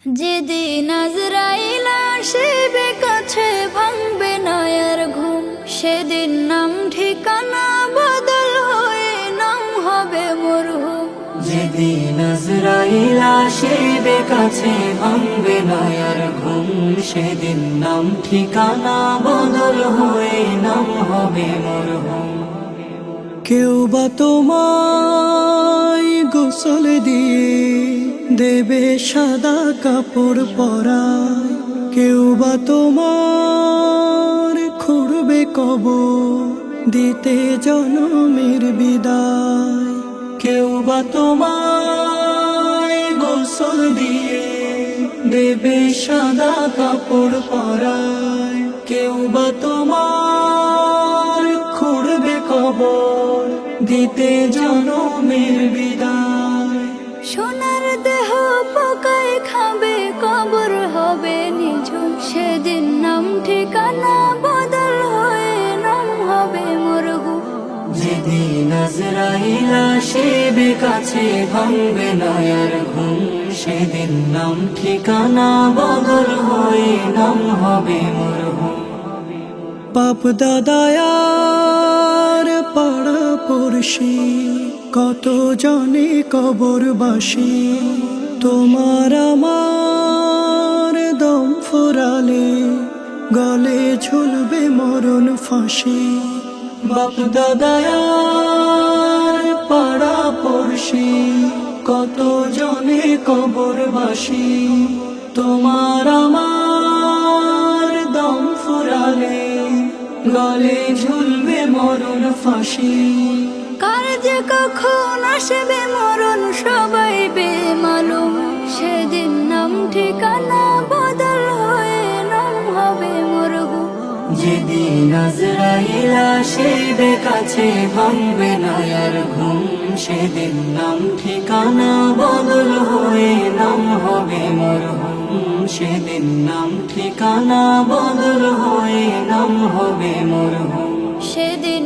যেদিন আজরাইল আসিবে কাছে ভাঙবে না আর ঘুম, সেদিন নাম ঠিকানা বদল হয়ে নাম হবে মরহুম। যেদিন আজরাইল আসিবে কাছে ভাঙবে না আর ঘুম, সেদিন নাম ঠিকানা বদল হয়ে নাম হবে মরহুম। কেউ বা তোমায় গোসল দিয়ে দেবে সাদা কাপড় পরায়, কেউ বা তোমার খুঁড়বে কবর দিতে জনমের বিদায়। কেউ বা তোমায় গোসল দিয়ে দেবে সাদা কাপড় পরায়, কেউ বা তোমার খুঁড়বে কবর দিতে জনমের বিদায়। সোনার দেহ পোকায় খাবে কবর হবে নিঝুম, সেদিন নাম ঠিকানা বদল হয়ে নাম হবে মরহুম। যেদিন আজরাইল আসিবে কাছে ভাঙবে না আর ঘুম, সেদিন নাম ঠিকানা বদল হয়ে নাম হবে মরহুম। বাপ দাদায়ার পাড়া পড়শি কত জনে কবরবাসী, তোমার আমার দম ফুরালে গলে ঝুলবে মরণ ফাঁসি। বাপ দাদায়ার পাড়া পড়শি কত জনে কবরবাসী, তোমার আমার দম ফুরালে গলে ঝুলবে মরণ ফাঁসি। কার যে কখন আসবে মরণ সবাই বেমালুম, সেদিন নাম ঠিকানা বদল হয়ে নাম হবে মরহুম। যেদিন আজরাইল আসিবে কাছে ভাঙবে না আর ঘুম, সেদিন নাম ঠিকানা বদল হয়ে নাম হবে মরহুম। সেদিন নাম ঠিকানা বদল হয়ে নাম হবে মরহুম। সেদিন